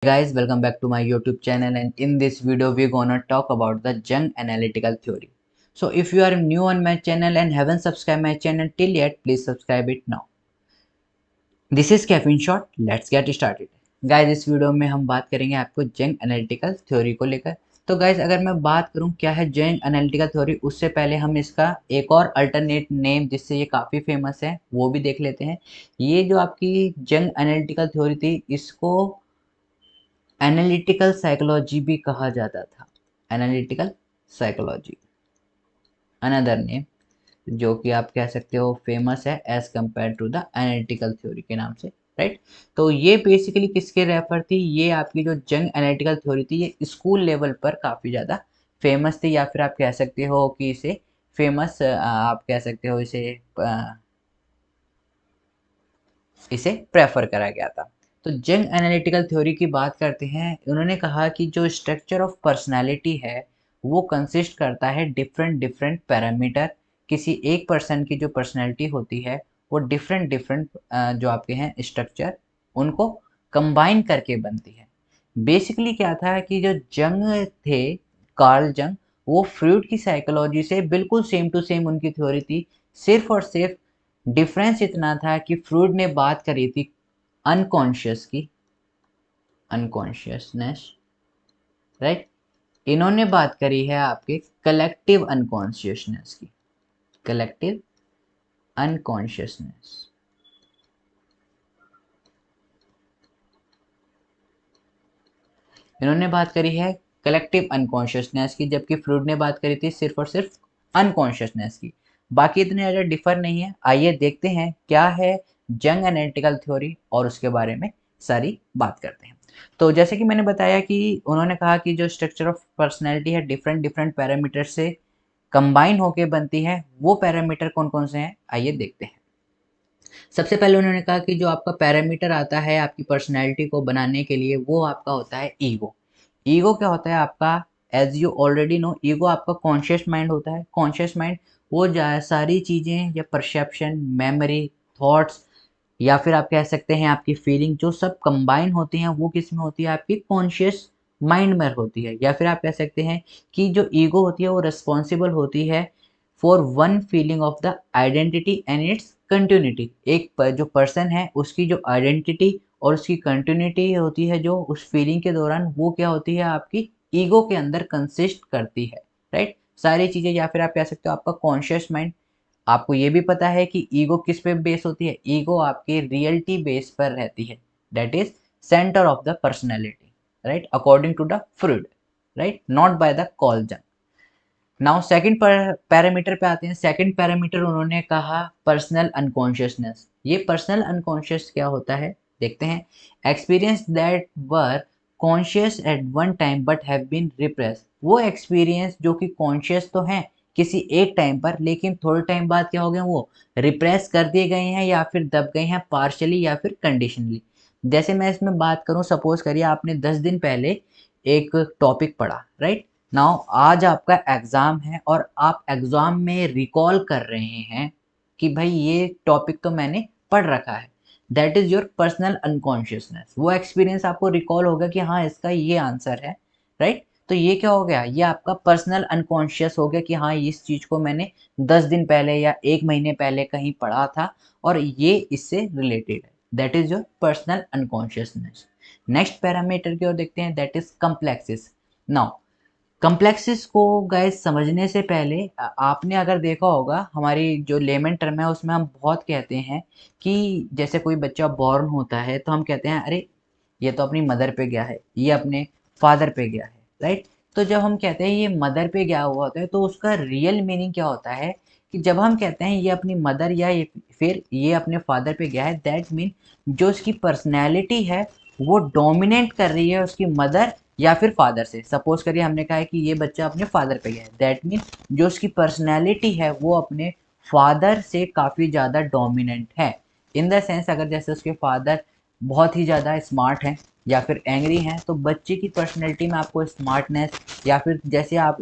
Guys, welcome back to my YouTube channel, and in this video we're gonna talk about the Jung analytical theory. So if you are new on my channel and haven't subscribed my channel till yet, please subscribe it now. This is Caffeine Shot. Let's get started. Guys, इस video में हम बात करेंगे आपको जंग analytical theory को लेकर। तो गाइज, अगर मैं बात करूं क्या है जंग एनालिटिकल थ्योरी, उससे पहले हम इसका एक और अल्टरनेट नेम जिससे ये काफ़ी फेमस है वो भी देख लेते हैं। ये जो आपकी जंग एनालिटिकल थ्योरी थी, इसको एनालिटिकल साइकोलॉजी भी कहा जाता था। एनालिटिकल साइकोलॉजी अनदर नेम, जो कि आप कह सकते हो फेमस है as compare to the analytical theory के नाम से, राइट। तो ये बेसिकली किसके रेफर थी? ये आपकी जो जंग एनालिटिकल थ्योरी थी, ये स्कूल लेवल पर काफ़ी ज़्यादा फेमस थी, या फिर आप कह सकते हो कि इसे फेमस, आप कह सकते हो इसे प्रेफर करा गया था। तो जंग एनालिटिकल थ्योरी की बात करते हैं। उन्होंने कहा कि जो स्ट्रक्चर ऑफ पर्सनालिटी है वो कंसिस्ट करता है डिफरेंट डिफरेंट पैरामीटर। किसी एक पर्सन की जो पर्सनालिटी होती है वो डिफरेंट डिफरेंट जो आपके हैं स्ट्रक्चर, उनको कंबाइन करके बनती है। बेसिकली क्या था कि जो जंग थे, कार्ल जंग, वो फ्रूड की साइकोलॉजी से बिल्कुल सेम टू सेम उनकी थ्योरी थी। सिर्फ और सिर्फ डिफरेंस इतना था कि फ्रूड ने बात करी थी अनकॉन्शियस की, अनकॉन्शियसनेस, राइट। इन्होंने बात करी है आपके कलेक्टिव अनकॉन्शियसनेस की, कलेक्टिव अनकॉन्शियसनेस। इन्होंने बात करी है कलेक्टिव अनकॉन्शियसनेस की, जबकि फ्रूड ने बात करी थी सिर्फ और सिर्फ अनकॉन्शियसनेस की। बाकी इतने ज़्यादा डिफर नहीं है। आइए देखते हैं क्या है जंग एनालिटिकल थ्योरी और उसके बारे में सारी बात करते हैं। तो जैसे कि मैंने बताया कि उन्होंने कहा कि जो स्ट्रक्चर ऑफ पर्सनैलिटी है डिफरेंट डिफरेंट पैरामीटर से कंबाइन होके बनती है। वो पैरामीटर कौन कौन से हैं, आइए देखते हैं। सबसे पहले उन्होंने कहा कि जो आपका पैरामीटर आता है आपकी पर्सनैलिटी को बनाने के लिए, वो आपका होता है ईगो। ईगो क्या होता है आपका? As you already know, ego आपका कॉन्शियस माइंड होता है। कॉन्शियस माइंड वो सारी चीज़ें या परसेप्शन, मेमोरी, थॉट्स, या फिर आप कह सकते हैं आपकी फीलिंग, जो सब कंबाइन होती हैं वो किस में होती है? आपकी कॉन्शियस माइंड में होती है। या फिर आप कह सकते हैं कि जो ईगो होती है वो रिस्पॉन्सिबल होती है for one feeling of the identity and it's continuity. जो पर्सन है उसकी जो आइडेंटिटी और उसकी कंटिन्यूटी होती है जो उस फीलिंग के दौरान, वो क्या होती है? आपकी ईगो के अंदर कंसिस्ट करती है, राइट। सारी चीज़ें, या फिर आप कह सकते हो आपका कॉन्शियस माइंड। आपको ये भी पता है कि ईगो किस पे बेस होती है? ईगो आपकी रियलिटी बेस पर रहती है, that is centre of the personality, right, according to the Freud, right, not by the Carl Jung. Now second parameter पे आते हैं। सेकंड पैरामीटर उन्होंने कहा पर्सनल अनकॉन्शियसनेस। ये पर्सनल अनकॉन्शियस क्या होता है, देखते हैं। Experience that were conscious at one time but have been repress. वो एक्सपीरियंस जो कि कॉन्शियस तो हैं किसी एक टाइम पर, लेकिन थोड़े टाइम बाद क्या हो गए? वो रिप्रेस कर दिए गए हैं या फिर दब गए हैं, पार्शली या फिर कंडीशनली। जैसे मैं इसमें बात करूं, सपोज करिए आपने 10 दिन पहले एक टॉपिक पढ़ा, राइट। नाउ आज आपका एग्ज़ाम है और आप एग्ज़ाम में रिकॉल कर रहे हैं कि भाई ये टॉपिक तो मैंने पढ़ रखा है। That is your personal unconsciousness. वो एक्सपीरियंस आपको रिकॉल होगा कि हाँ, इसका ये आंसर है, राइट। तो ये क्या हो गया? ये आपका पर्सनल अनकॉन्शियस हो गया कि हाँ, इस चीज़ को मैंने 10 दिन पहले या 1 महीने पहले कहीं पढ़ा था और ये इससे रिलेटेड है। That is your personal unconsciousness. Next parameter की ओर देखते हैं, दैट इज़ कम्प्लेक्सिस। नाउ कम्प्लेक्सिस को गाइस समझने से पहले आपने अगर देखा होगा, हमारी जो लेमन टर्म है उसमें हम बहुत कहते हैं कि जैसे कोई बच्चा बॉर्न होता है तो हम कहते हैं अरे ये तो अपनी मदर पे गया है, ये अपने फादर पे गया है, राइट। तो जब हम कहते हैं ये मदर पे गया हुआ होता है तो उसका रियल मीनिंग क्या होता है कि जब हम कहते हैं ये अपनी मदर या फिर ये अपने फादर पे गया है, दैट मीन जो उसकी पर्सनैलिटी है वो डोमिनेट कर रही है उसकी मदर या फिर फादर से। सपोज करिए हमने कहा है कि ये बच्चा अपने फादर पे गया है, दैट मीन जो उसकी पर्सनैलिटी है वो अपने फादर से काफ़ी ज़्यादा डोमिनेंट है। इन द सेंस, अगर जैसे उसके फादर बहुत ही ज़्यादा स्मार्ट हैं या फिर एंग्री हैं, तो बच्चे की पर्सनैलिटी में आपको स्मार्टनेस, या फिर जैसे आप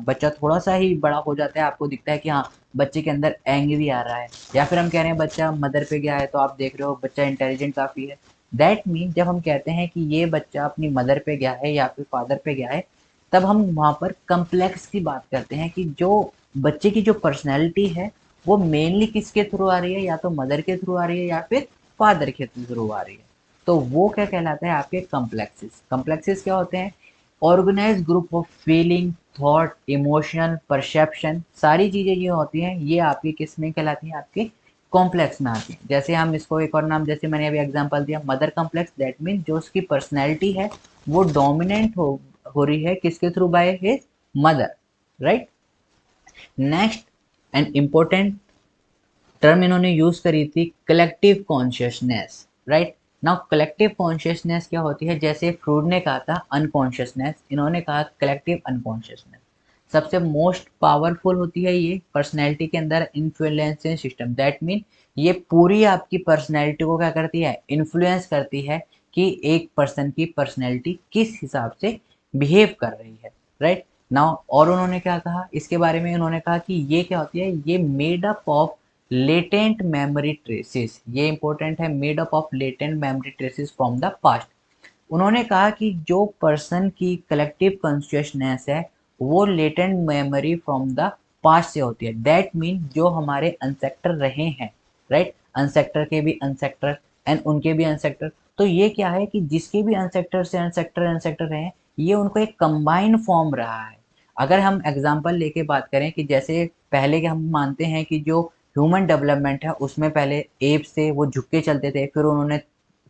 बच्चा थोड़ा सा ही बड़ा हो जाता है आपको दिखता है कि हाँ, बच्चे के अंदर एंग्री आ रहा है। या फिर हम कह रहे हैं बच्चा मदर पे गया है तो आप देख रहे हो बच्चा इंटेलिजेंट काफ़ी है। दैट मीन जब हम कहते हैं कि ये बच्चा अपनी मदर पे गया है या फिर फादर पे गया है, तब हम वहाँ पर कम्प्लेक्स की बात करते हैं कि जो बच्चे की जो पर्सनैलिटी है वो मेनली किसके थ्रू आ रही है, या तो मदर के थ्रू आ रही है या फिर फादर के थ्रू आ रही है। तो वो क्या कहलाता है, आपके कम्प्लेक्सेस। कम्प्लेक्सेस क्या होते हैं, organise group of feeling, thought, emotional, perception, सारी चीज़ें जो होती हैं ये आपकी किस में कहलाती हैं, आपके कॉम्प्लेक्स में आती हैं। जैसे हम इसको एक और नाम, जैसे मैंने अभी एग्जांपल दिया मदर कॉम्प्लेक्स, दैट मीन जो उसकी पर्सनैलिटी है वो डोमिनेंट हो रही है किसके through, by his mother, right. Next and important term इन्होंने यूज करी थी, collective consciousness, right. Now collective consciousness क्या होती है, जैसे फ्रूड ने कहा था अनकॉन्शियसनेस, इन्होंने कहा कलेक्टिव अनकॉन्शियसनेस। सबसे मोस्ट पावरफुल होती है ये पर्सनैलिटी के अंदर इन्फ्लुएंसिंग सिस्टम, दैट मीन ये पूरी आपकी पर्सनैलिटी को क्या करती है, इन्फ्लुएंस करती है कि एक पर्सन की पर्सनैलिटी किस हिसाब से बिहेव कर रही है, राइट। नाउ और उन्होंने क्या कहा इसके बारे में, उन्होंने कहा कि ये क्या होती है, ये made up of latent memory traces, ये इंपॉर्टेंट है, made up of latent memory traces from the past. उन्होंने कहा कि जो पर्सन की कलेक्टिव कॉन्शियसनेस है वो latent memory from the past से होती है, दैट मीन जो हमारे अनसेक्टर रहे हैं, राइट। अनसेक्टर के भी अनसेक्टर एंड उनके भी अनसेक्टर, तो ये क्या है कि जिसके भी अनसेक्टर से अनसेक्टर अनसेक्टर रहे हैं, ये उनको एक कंबाइन फॉर्म रहा है। अगर हम एग्जांपल लेके बात करें कि जैसे पहले के हम मानते हैं कि जो ह्यूमन डेवलपमेंट है उसमें पहले एप्स थे वो झुक के चलते थे, फिर उन्होंने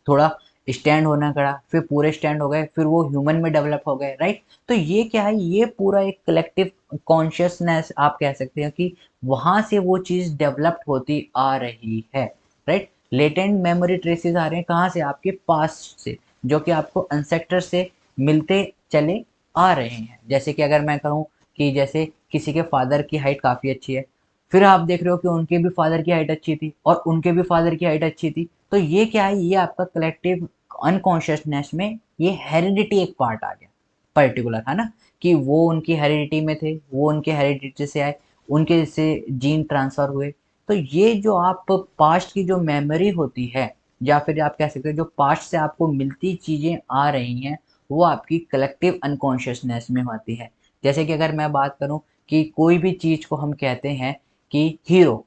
थोड़ा स्टैंड होना पड़ा, फिर पूरे स्टैंड हो गए, फिर वो ह्यूमन में डेवलप हो गए, राइट। तो ये क्या है, ये पूरा एक कलेक्टिव कॉन्शियसनेस आप कह सकते हैं कि वहां से वो चीज डेवलप्ड होती आ रही है, राइट। लेटेंट मेमोरी ट्रेसेस आ रहे हैं कहाँ से, आपके पास्ट से, जो कि आपको अनसेक्टर से मिलते चले आ रहे हैं। जैसे कि अगर मैं कहूँ कि जैसे किसी के फादर की हाइट काफ़ी अच्छी है, फिर आप देख रहे हो कि उनके भी फादर की हाइट अच्छी थी और उनके भी फादर की हाइट अच्छी थी, तो ये क्या है, ये आपका कलेक्टिव अनकॉन्शियसनेस में ये हेरिडिटी एक पार्ट आ गया पर्टिकुलर, है ना, कि वो उनकी हेरिडिटी में थे, वो उनके हेरिडिटी से आए, उनके से जीन ट्रांसफर हुए। तो ये जो आप पास्ट की जो मेमोरी होती है, या फिर आप कह सकते हो जो पास्ट से आपको मिलती चीज़ें आ रही हैं, वो आपकी कलेक्टिव अनकॉन्शियसनेस में होती है। जैसे कि अगर मैं बात करूं कि कोई भी चीज़ को हम कहते हैं कि हीरो,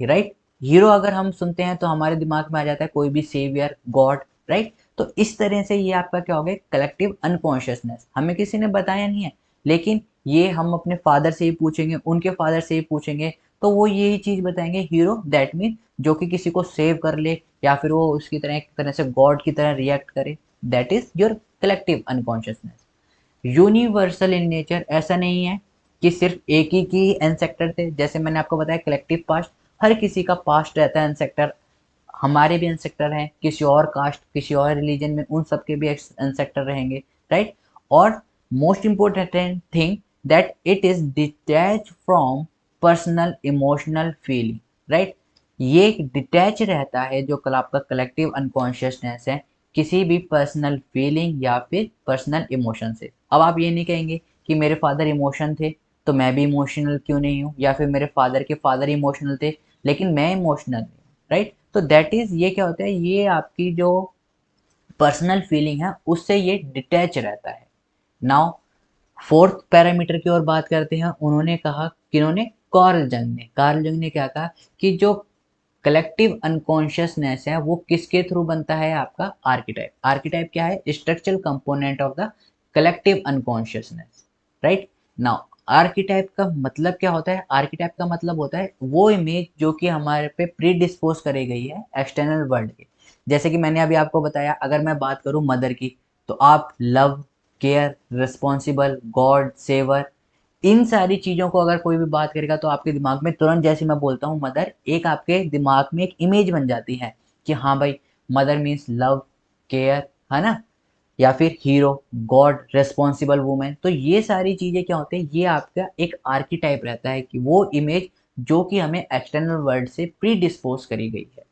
राइट। हीरो अगर हम सुनते हैं तो हमारे दिमाग में आ जाता है कोई भी सेवियर, गॉड, राइट। तो इस तरह से ये आपका क्या हो गया, कलेक्टिव अनकॉन्शियसनेस, हमें किसी ने बताया नहीं है, लेकिन ये हम अपने फादर से ही पूछेंगे, उनके फादर से ही पूछेंगे, तो वो यही चीज़ बताएंगे, हीरो दैट मीन जो कि किसी को सेव कर ले, या फिर वो उसकी तरह एक तरह से गॉड की तरह रिएक्ट करे, that is your collective unconsciousness. Universal in nature, ऐसा नहीं है कि सिर्फ एक ही की एनसेक्टर थे, जैसे मैंने आपको बताया कलेक्टिव पास्ट, हर किसी का पास्ट रहता है एनसेक्टर, हमारे भी एनसेक्टर हैं, किसी और कास्ट किसी और रिलीजन में उन सबके भी एनसेक्टर रहेंगे, राइट। और most important thing that it is detach from personal emotional feeling, right. ये डिटैच रहता है जो कल आपका कलेक्टिव अनकॉन्शियसनेस है, किसी भी पर्सनल फीलिंग या फिर पर्सनल इमोशन से। अब आप ये नहीं कहेंगे कि मेरे फादर इमोशन थे तो मैं भी इमोशनल क्यों नहीं हूँ, या फिर मेरे फादर के फादर इमोशनल थे लेकिन मैं इमोशनल नहीं, राइट। तो दैट इज, ये क्या होता है, ये आपकी जो पर्सनल फीलिंग है उससे ये डिटैच रहता है। नाउ फोर्थ पैरामीटर की ओर बात करते हैं, उन्होंने कहा, किन्होंने, कार्ल जंग ने क्या कहा कि जो कलेक्टिव अनकॉन्शियसनेस है वो किसके थ्रू बनता है, आपका आर्किटाइप। आर्किटाइप क्या है, structural component of the collective unconsciousness, right. Now archetype का मतलब क्या होता है, आर्किटाइप का मतलब होता है वो इमेज जो कि हमारे पे प्री डिस्पोज करी गई है एक्सटर्नल वर्ल्ड के। जैसे कि मैंने अभी आपको बताया, अगर मैं बात करूं मदर की, तो आप love, care, responsible, God, saver, इन सारी चीज़ों को अगर कोई भी बात करेगा तो आपके दिमाग में तुरंत, जैसे मैं बोलता हूँ मदर, एक आपके दिमाग में एक इमेज बन जाती है कि हाँ भाई, मदर मीन्स लव, केयर, है ना, या फिर हीरो, गॉड, रेस्पॉन्सिबल वुमेन। तो ये सारी चीज़ें क्या होते हैं, ये आपका एक आर्कीटाइप रहता है कि वो इमेज जो कि हमें एक्सटर्नल वर्ल्ड से प्री डिस्पोज करी गई है।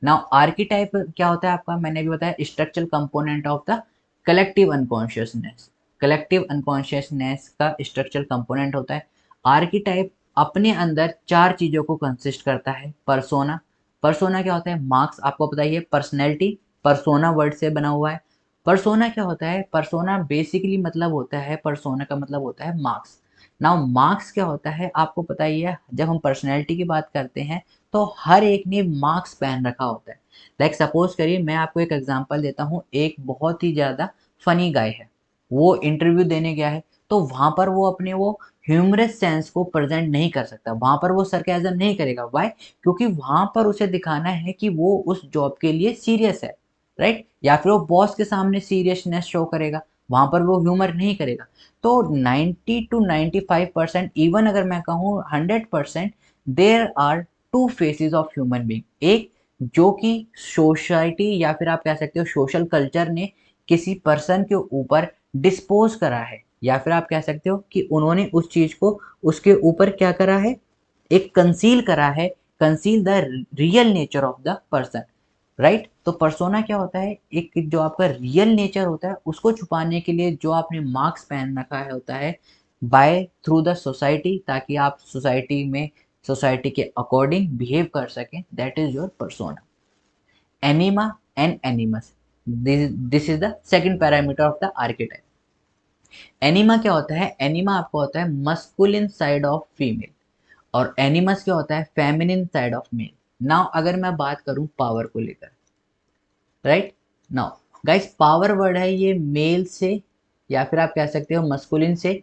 नाउ आर्कीटाइप क्या होता है आपका, मैंने भी बताया, structural component of the collective unconsciousness. Collective unconsciousness का स्ट्रक्चरल कंपोनेंट होता है। आर्कीटाइप अपने अंदर चार चीज़ों को कंसिस्ट करता है। पर्सोना, पर्सोना क्या होता है, मार्क्स आपको पता ही है, पर्सनैलिटी, परसोना वर्ड से बना हुआ है। परसोना क्या होता है? परसोना बेसिकली मतलब होता है, परसोना का मतलब होता है मार्क्स। नाउ मार्क्स क्या होता है आपको पता ही है, जब हम पर्सनैलिटी की बात करते हैं तो हर एक ने मार्क्स पहन रखा होता है। लाइक सपोज करिए, मैं आपको एक एग्जांपल देता हूँ, एक बहुत ही ज़्यादा फनी गाय है, वो इंटरव्यू देने गया है, तो वहाँ पर वो अपने वो ह्यूमरस सेंस को प्रेजेंट नहीं कर सकता, वहाँ पर वो सरकाज़म नहीं करेगा। व्हाई? क्योंकि वहाँ पर उसे दिखाना है कि वो उस जॉब के लिए सीरियस है, राइट? या फिर वो बॉस के सामने सीरियसनेस शो करेगा, वहाँ पर वो ह्यूमर नहीं करेगा। तो 90 टू 95%, इवन अगर मैं कहूँ 100%, there are two faces of human being. एक जो कि सोसाइटी या फिर आप कह सकते हो सोशल कल्चर ने किसी पर्सन के ऊपर डिस्पोज करा है, या फिर आप कह सकते हो कि उन्होंने उस चीज को उसके ऊपर क्या करा है, एक कंसील करा है, conceal the real nature of the person, right? तो पर्सोना क्या होता है? एक जो आपका रियल नेचर होता है उसको छुपाने के लिए जो आपने मार्क्स पहन रखा है होता है बाय थ्रू द सोसाइटी, ताकि आप सोसाइटी में सोसाइटी के अकॉर्डिंग बिहेव कर सकें, that is your persona. Anima and animus, this is the second parameter of the archetype. Anima क्या होता है? एनिमा आपको होता है मस्कुलिन साइड ऑफ फीमेल, और एनिमस क्या होता है? Feminine side of male. Now अगर मैं बात करूं पावर को लेकर, right? Now guys, power word है ये मेल से या फिर आप कह सकते हो मस्कुलिन से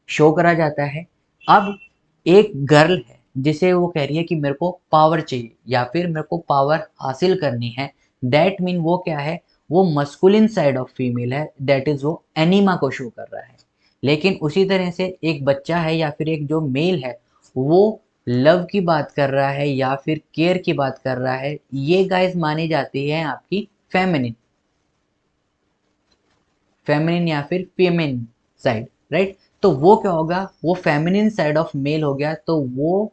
शो करा जाता है। अब एक गर्ल है जिसे वो कह रही है कि मेरे को पावर चाहिए या फिर मेरे को पावर हासिल करनी है, दैट मीन वो क्या है? वो मस्कुलिन साइड ऑफ फीमेल है, दैट इज वो एनिमा को शो कर रहा है। लेकिन उसी तरह से एक बच्चा है या फिर एक जो मेल है, वो लव की बात कर रहा है या फिर केयर की बात कर रहा है, ये गाइस मानी जाती है आपकी फेमिनिन, फेमिनिन या फिर फेमिन साइड, राइट? तो वो क्या होगा? वो फेमिनिन साइड ऑफ मेल हो गया, तो वो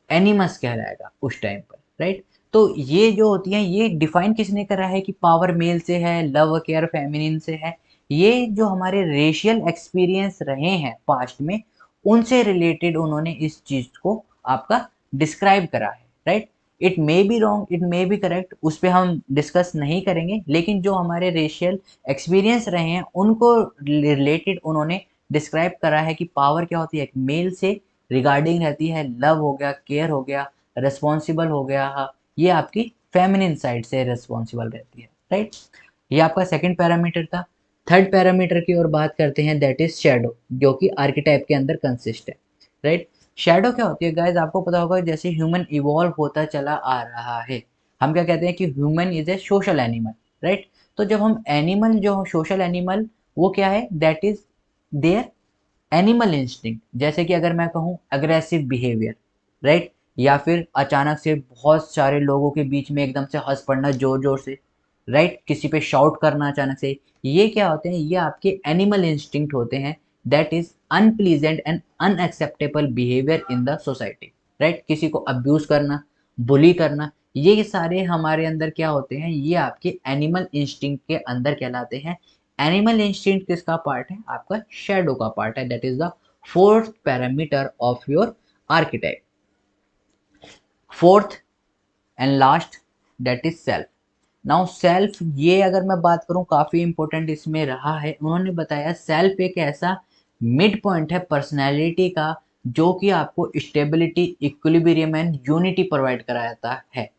एनिमस कहलाएगा उस टाइम पर, राइट? तो ये जो होती है, ये डिफाइन किसने करा है कि पावर मेल से है, लव केयर फेमिनिन से है? ये जो हमारे रेशियल एक्सपीरियंस रहे हैं पास्ट में, उनसे रिलेटेड उन्होंने इस चीज को आपका डिस्क्राइब करा है, right? It may be wrong, it may be correct, उस पर हम डिस्कस नहीं करेंगे, लेकिन जो हमारे रेशियल एक्सपीरियंस रहे हैं उनको रिलेटेड उन्होंने डिस्क्राइब करा है कि पावर क्या होती है, एक मेल से रिगार्डिंग रहती है, लव हो गया, केयर हो गया, रिस्पॉन्सिबल हो गया, हाँ, ये आपकी फेमिनिन साइड से रिस्पॉन्सिबल रहती है, राइट? ये आपका सेकंड पैरामीटर था। थर्ड पैरामीटर की ओर बात करते हैं, दैट इज शैडो, जो कि आर्किटाइप के अंदर कंसिस्ट है, राइट? शैडो क्या होती है गाइज? आपको पता होगा जैसे ह्यूमन इवॉल्व होता चला आ रहा है, हम क्या कहते हैं कि human is a social animal, right? तो जब हम एनिमल, जो सोशल एनिमल, वो क्या है? That is their animal instinct. जैसे कि अगर मैं कहूँ अग्रेसिव बिहेवियर, राइट? या फिर अचानक से बहुत सारे लोगों के बीच में एकदम से हंस पड़ना जोर जोर से, राइट? किसी पे शाउट करना अचानक से, ये क्या होते हैं? ये आपके एनिमल इंस्टिंक्ट होते हैं, that is unpleasant and unacceptable behaviour in the society, right? किसी को अब्यूज करना, बुली करना, ये सारे हमारे अंदर क्या होते हैं? ये आपके एनिमल इंस्टिंक्ट के अंदर कहलाते हैं। एनिमल इंस्टिंक्ट किसका पार्ट है? आपका शैडो का पार्ट है, that is the fourth parameter of your archetype. Fourth and last, that is self. Now self, ये अगर मैं बात करूं काफी इंपॉर्टेंट इसमें रहा है। उन्होंने बताया सेल्फ एक ऐसा मिड पॉइंट है पर्सनैलिटी का, जो कि आपको stability, equilibrium and unity provide कराता है।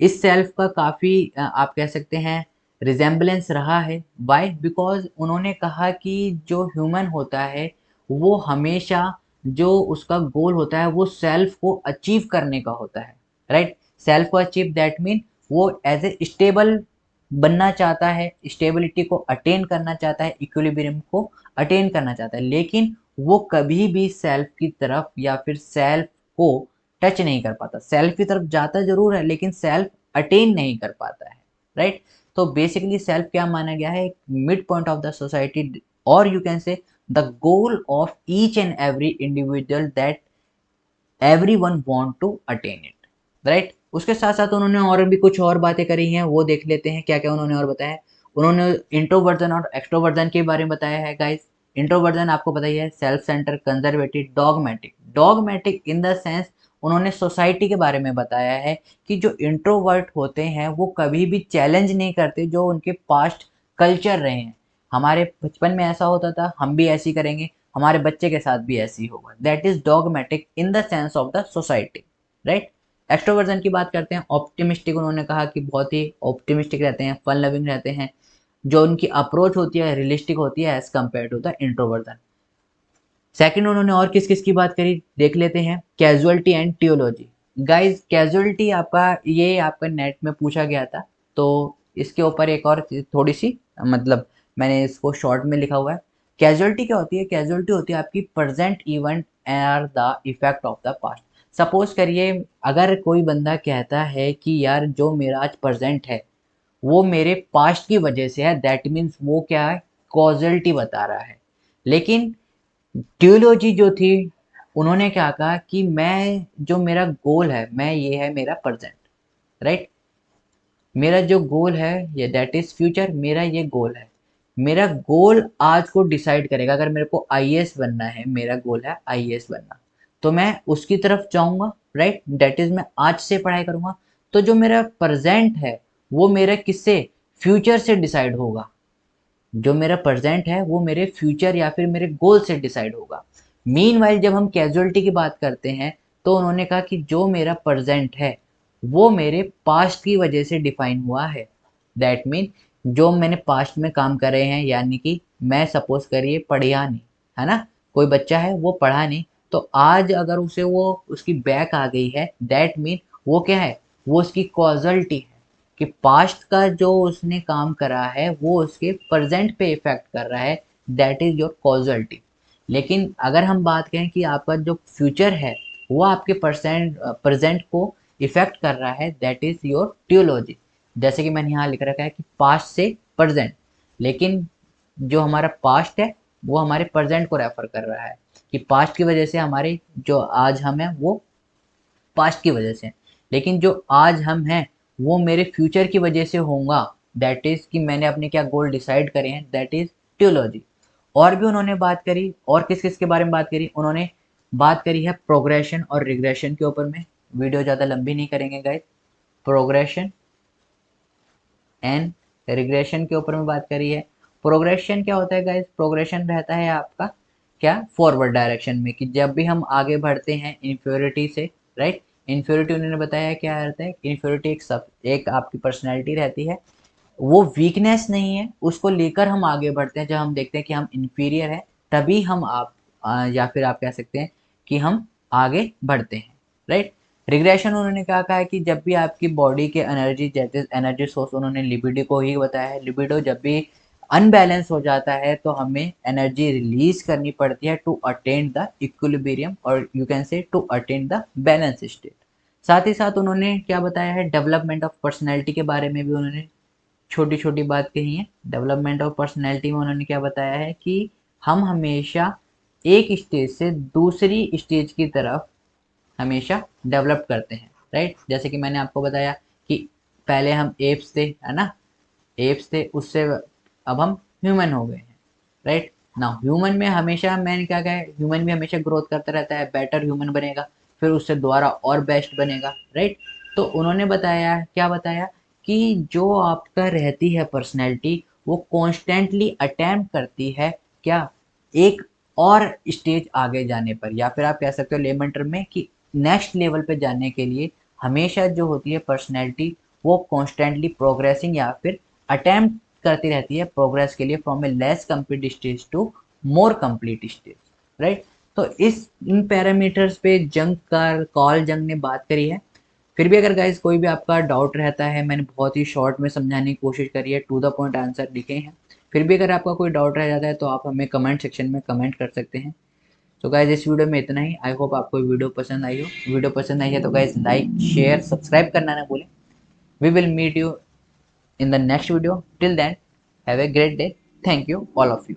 इस सेल्फ का काफी आप कह सकते हैं रिजेम्बलेंस रहा है। वाई? बिकॉज उन्होंने कहा कि जो ह्यूमन होता है वो हमेशा, जो उसका गोल होता है वो सेल्फ को अचीव करने का होता है, राइट? सेल्फ को अचीव, दैट मीन वो एज ए स्टेबल बनना चाहता है, स्टेबिलिटी को अटेन करना चाहता है, इक्विलिब्रियम को अटेन करना चाहता है, लेकिन वो कभी भी सेल्फ की तरफ या फिर सेल्फ को टच नहीं कर पाता। सेल्फ की तरफ जाता जरूर है लेकिन सेल्फ अटेन नहीं कर पाता है, राइट? तो बेसिकली सेल्फ क्या माना गया है? Mid point of the society, और you can say the goal of each and every individual that everyone want to attain it, right? उसके साथ साथ उन्होंने और भी कुछ और बातें करी हैं, वो देख लेते हैं क्या क्या उन्होंने और बताया है। उन्होंने इंट्रोवर्जन और एक्सट्रोवर्जन के बारे में बताया है गाइस। इंट्रोवर्जन आपको पता ही है, self centre, conservative, dogmatic. Dogmatic in the sense उन्होंने सोसाइटी के बारे में बताया है कि जो इंट्रोवर्ट होते हैं वो कभी भी चैलेंज नहीं करते जो उनके पास्ट कल्चर रहे हैं। हमारे बचपन में ऐसा होता था, हम भी ऐसे ही करेंगे, हमारे बच्चे के साथ भी ऐसे ही होगा। That is dogmatic in the sense of the society, right. Extroversion की बात करते हैं, ऑप्टिमिस्टिक, उन्होंने कहा कि बहुत ही ऑप्टिमिस्टिक रहते हैं, फन लविंग रहते हैं, जो उनकी अप्रोच होती है रियलिस्टिक होती है as compare to the introversion. Second उन्होंने और किस किस की बात करी देख लेते हैं, कैजुअलिटी एंड टियोलॉजी। गाइस कैजुअलिटी आपका, ये आपका नेट में पूछा गया था, तो इसके ऊपर एक और थोड़ी सी, मतलब मैंने इसको शॉर्ट में लिखा हुआ है। कैजुअलिटी क्या होती है? कैजुअलिटी होती है आपकी present event are the effect of the past. Suppose करिए अगर कोई बंदा कहता है कि यार जो मेरा आज प्रेजेंट है वो मेरे पास्ट की वजह से है, दैट मीन्स वो क्या है, कॉजलिटी बता रहा है। लेकिन ट्यूलॉजी जो थी, उन्होंने क्या कहा कि मैं जो मेरा गोल है, मैं ये है मेरा प्रेजेंट, राइट। मेरा जो गोल है ये दैट इज फ्यूचर, मेरा ये गोल है। मेरा गोल आज को डिसाइड करेगा। अगर मेरे को आईएएस बनना है, मेरा गोल है आईएएस बनना, तो मैं उसकी तरफ जाऊंगा, राइट। दैट इज मैं आज से पढ़ाई करूंगा। तो जो मेरा प्रेजेंट है वो मेरा किससे, फ्यूचर से डिसाइड होगा। जो मेरा प्रेजेंट है वो मेरे फ्यूचर या फिर मेरे गोल से डिसाइड होगा। मीनवाइल जब हम कैजुअलिटी की बात करते हैं तो उन्होंने कहा कि जो मेरा प्रेजेंट है वो मेरे पास्ट की वजह से डिफाइन हुआ है। दैट मीन जो मैंने पास्ट में काम करे हैं, यानी कि मैं सपोज करिए पढ़िया नहीं, है ना, कोई बच्चा है वो पढ़ा नहीं, तो आज अगर उसे वो उसकी बैक आ गई है, दैट मीन वो क्या है, वो उसकी कॉजलिटी है कि पास्ट का जो उसने काम करा है वो उसके प्रेजेंट पे इफेक्ट कर रहा है। That is your causality. लेकिन अगर हम बात करें कि आपका जो फ्यूचर है वो आपके प्रेजेंट को इफेक्ट कर रहा है, दैट इज योर टियोलॉजी। जैसे कि मैंने यहाँ लिख रखा है कि पास्ट से प्रेजेंट, लेकिन जो हमारा पास्ट है वो हमारे प्रेजेंट को रेफर कर रहा है कि पास्ट की वजह से हमारे जो आज हम हैं वो पास्ट की वजह से, लेकिन जो आज हम हैं वो मेरे फ्यूचर की वजह से होगा। दैट इज कि मैंने अपने क्या गोल डिसाइड करे हैं, दैट इज टियोलॉजी। और भी उन्होंने बात करी, और किस किस के बारे में बात करी, उन्होंने बात करी है प्रोग्रेशन और रिग्रेशन के ऊपर में। वीडियो ज़्यादा लंबी नहीं करेंगे गाइस। प्रोग्रेशन एंड रिग्रेशन के ऊपर में बात करी है। प्रोग्रेशन क्या होता है गाइस? प्रोग्रेशन रहता है आपका क्या, फॉरवर्ड डायरेक्शन में, कि जब भी हम आगे बढ़ते हैं इन्फ्योरिटी से, राइट। इन्फ्योरिटी उन्होंने बताया क्या रहता है, इन्फ्योरिटी एक आपकी पर्सनैलिटी रहती है, वो वीकनेस नहीं है, उसको लेकर हम आगे बढ़ते हैं। जब हम देखते हैं कि हम इन्फीरियर हैं, तभी हम या फिर आप कह सकते हैं कि हम आगे बढ़ते हैं, राइट। रिग्रेशन उन्होंने कहा है कि जब भी आपकी बॉडी के एनर्जी, जैसे एनर्जी सोर्स उन्होंने लिबिडो को ही बताया है, लिबिडो जब भी अनबैलेंस हो जाता है तो हमें एनर्जी रिलीज करनी पड़ती है टू अटेन द इक्विलिब्रियम, और you can say to attain the balance state. साथ ही साथ उन्होंने क्या बताया है, डेवलपमेंट ऑफ पर्सनैलिटी के बारे में भी उन्होंने छोटी छोटी बात कही है। डेवलपमेंट ऑफ पर्सनैलिटी में उन्होंने क्या बताया है कि हम हमेशा एक स्टेज से दूसरी स्टेज की तरफ हमेशा डेवलप करते हैं, राइट। जैसे कि मैंने आपको बताया कि पहले हम एप्स थे, है ना, एप्स थे, उससे अब हम ह्यूमन हो गए हैं, राइट ना। ह्यूमन में हमेशा, मैंने क्या कहा, ह्यूमन भी हमेशा ग्रोथ करता रहता है, बेटर ह्यूमन बनेगा, फिर उससे दोबारा और बेस्ट बनेगा, राइट। तो उन्होंने बताया, क्या बताया, कि जो आपका रहती है पर्सनैलिटी वो कॉन्स्टेंटली अटेम्प्ट करती है क्या, एक और स्टेज आगे जाने पर, या फिर आप कह सकते हो लेमन टर्म में कि नेक्स्ट लेवल पे जाने के लिए हमेशा जो होती है पर्सनैलिटी वो कॉन्स्टेंटली प्रोग्रेसिंग या फिर अटेम्प्ट करती रहती है प्रोग्रेस के लिए, from a less complete stage to more complete stage, right. तो इन पैरामीटर्स पे जंग का, कॉल जंग ने बात करी है। फिर भी अगर गाइज कोई भी आपका डाउट रहता है, मैंने बहुत ही शॉर्ट में समझाने की कोशिश करी है, टू द पॉइंट आंसर लिखे हैं। फिर भी अगर आपका कोई डाउट रह जाता है तो आप हमें कमेंट सेक्शन में कमेंट कर सकते हैं। तो गाइज इस वीडियो में इतना ही। आई होप आपको वीडियो पसंद आई हो। वीडियो पसंद आई है तो गाइज लाइक शेयर सब्सक्राइब करना ना भूलें। We will meet you in the next video. Till then, have a great day. Thank you, all of you.